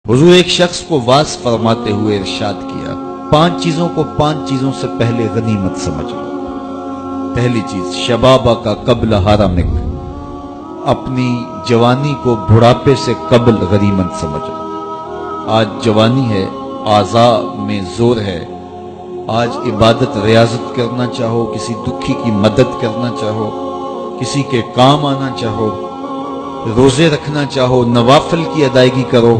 हुजूर एक शख्स को वास फरमाते हुए इरशाद किया, 5 चीजों को 5 चीजों से पहले गनीमत समझ लो। पहली चीज, शबाबा का कब्ल हरामिक, अपनी जवानी को बुढ़ापे से कब्ल गनीमत समझ लो। आज जवानी है, आज़ा में जोर है, आज इबादत रियाजत करना चाहो, किसी दुखी की मदद करना चाहो, किसी के काम आना चाहो, रोजे रखना चाहो, नवाफिल की अदायगी करो,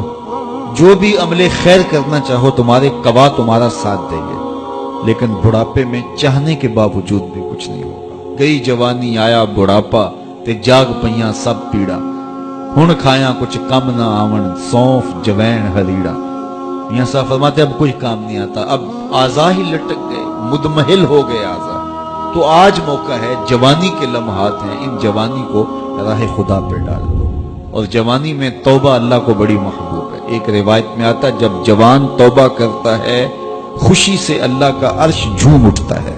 जो भी अमले खैर करना चाहो, तुम्हारे कवा तुम्हारा साथ देंगे। लेकिन बुढ़ापे में चाहने के बावजूद भी कुछ नहीं होगा। गई जवानी आया बुढ़ापा, ते जाग पइयां सब पीड़ा, हुण खाया कुछ कम ना आवण, सौंफ जवैन हरीड़ा। मियां साहब फरमाते अब कुछ काम नहीं आता, अब आज़ा ही लटक गए, मुदमहिल हो गए आज़ा। तो आज मौका है, जवानी के लम्हात हैं, इन जवानी को राह खुदा पे डाल दो। और जवानी में तौबा अल्लाह को बड़ी महबूब है। एक रिवायत में आता, जब जवान तौबा करता है, खुशी से अल्लाह का अर्श झूम उठता है,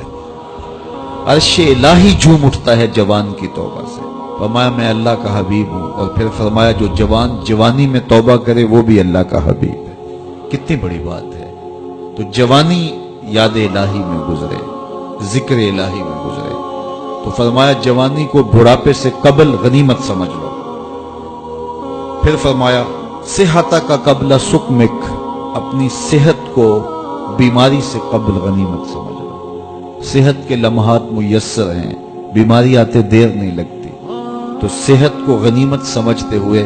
अर्श इलाही झूम उठता है जवान की तौबा से। फरमाया मैं अल्लाह का हबीब हूं, और फिर फरमाया जो जवान जवानी में तौबा करे वो भी अल्लाह का हबीब है। कितनी बड़ी बात है। तो जवानी याद इलाही में गुजरे, जिक्र इलाही में गुजरे, तो फरमाया जवानी को बुढ़ापे से कबल गनीमत समझ लो। फिर फरमाया सेहता का कबला सुकमिक, अपनी सेहत को बीमारी से कबल गनीमत समझ लो। सेहत के लम्हात मुयस्सर हैं, बीमारी आते देर नहीं लगती, तो सेहत को गनीमत समझते हुए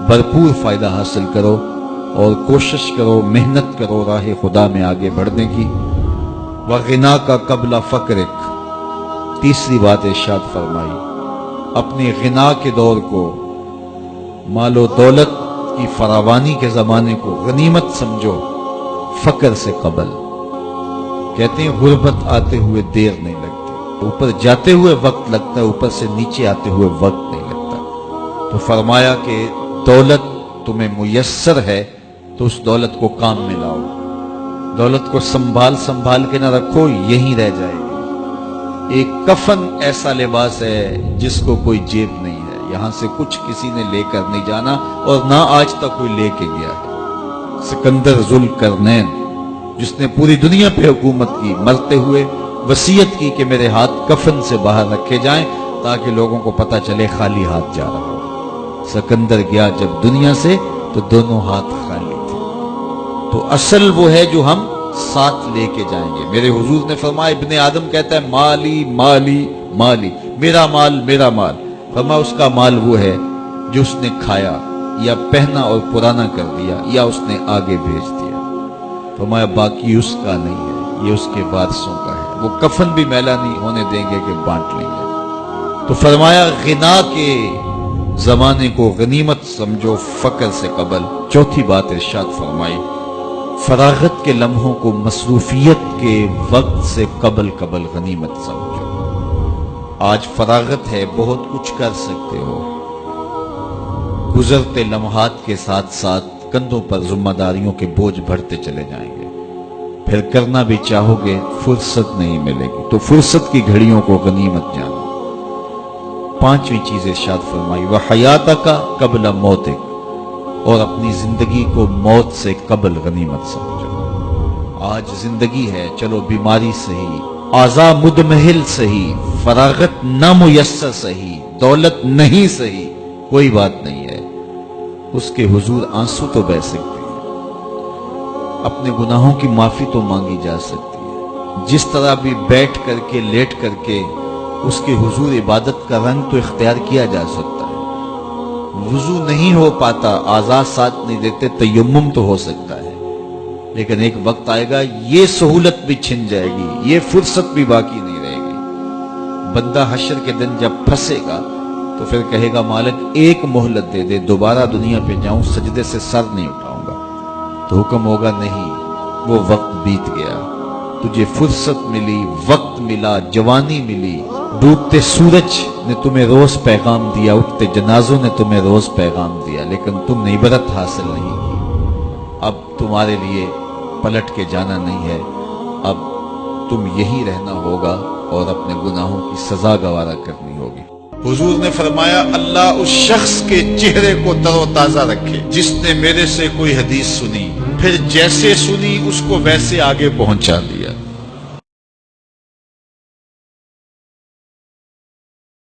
भरपूर फायदा हासिल करो और कोशिश करो, मेहनत करो राह खुदा में आगे बढ़ने की। वगिना का कबला फकरिक, तीसरी बात इरशाद फरमाई, अपने गिना के दौर को, मालो दौलत की फरावानी के जमाने को गनीमत समझो, फकर से कबल। कहते हैं गुर्बत आते हुए देर नहीं लगती, ऊपर जाते हुए वक्त लगता है, ऊपर से नीचे आते हुए वक्त नहीं लगता। तो फरमाया कि दौलत तुम्हें मुयस्सर है तो उस दौलत को काम में लाओ, दौलत को संभाल संभाल के ना रखो, यहीं रह जाएगी। एक कफन ऐसा लिबास है जिसको कोई जेब नहीं है, यहां से कुछ किसी ने लेकर नहीं जाना और ना आज तक कोई लेके गया है। सिकंदर जुल्करनैन, जिसने पूरी दुनिया पे हुकूमत की, मरते हुए वसीयत की कि मेरे हाथ कफन से बाहर रखे जाएं ताकि लोगों को पता चले खाली हाथ जा रहा हो। सिकंदर गया जब दुनिया से तो दोनों हाथ खाली थे। तो असल वो है जो हम साथ लेके जाएंगे। मेरे हुजूर ने फरमाया, इब्ने आदम कहता है माली माली माली, मेरा माल मेरा माल। फरमाया उसका माल वो है जो उसने खाया या पहना और पुराना कर दिया या उसने आगे भेज दिया। फरमाया बाकी उसका नहीं है, ये उसके वारिसों का है, वो कफन भी मैला नहीं होने देंगे कि बांट लेंगे। तो फरमाया गिना के जमाने को गनीमत समझो, फकर से कबल। चौथी बात इरशाद फरमाई, फरागत के लम्हों को मसरूफियत के वक्त से कबल कबल गनीमत समझो। आज फरागत है, बहुत कुछ कर सकते हो, गुजरते लम्हात के साथ साथ कंधों पर जिम्मेदारियों के बोझ बढ़ते चले जाएंगे, फिर करना भी चाहोगे फुर्सत नहीं मिलेगी। तो फुर्सत की घड़ियों को गनीमत जानो। पांचवी चीज इरशाद फरमाई, वह हयात का कबल मौतिक, और अपनी जिंदगी को मौत से कबल गनीमत समझो। आज जिंदगी है, चलो बीमारी सही, आज़ा मुदमहिल सही, फरागत नामुयस्सर सही, दौलत नहीं सही, कोई बात नहीं है, उसके हुजूर आंसू तो बह सकते हैं, अपने गुनाहों की माफी तो मांगी जा सकती है। जिस तरह भी बैठ करके लेट करके उसके हुजूर इबादत का रंग तो इख्तियार किया जा सकता है। वुजू नहीं हो पाता, आज़ा साथ नहीं देते, तयम्मुम तो हो सकता है, लेकिन एक वक्त आएगा ये सहूलत भी छिन जाएगी, ये फुर्सत भी बाकी नहीं रहेगी। बंदा हश्र के दिन जब फंसेगा तो फिर कहेगा मालिक एक मोहलत दे दे, दोबारा दुनिया पे जाऊं, सजदे से सर नहीं उठाऊंगा। तो हुक्म होगा नहीं, वो वक्त बीत गया, तुझे फुर्सत मिली, वक्त मिला, जवानी मिली, डूबते सूरज ने तुम्हें रोज पैगाम दिया, उठते जनाजों ने तुम्हें रोज पैगाम दिया, लेकिन तुमने इबरत हासिल नहीं की। अब तुम्हारे लिए पलट के जाना नहीं है, अब तुम यही रहना होगा और अपने गुनाहों की सजा गवारा करनी होगी। حضور نے فرمایا اللہ اس شخص کے چہرے کو تر و تازہ رکھے جس نے میرے سے کوئی حدیث سنی، پھر جیسے سنی اس کو ویسے آگے پہنچا دیا۔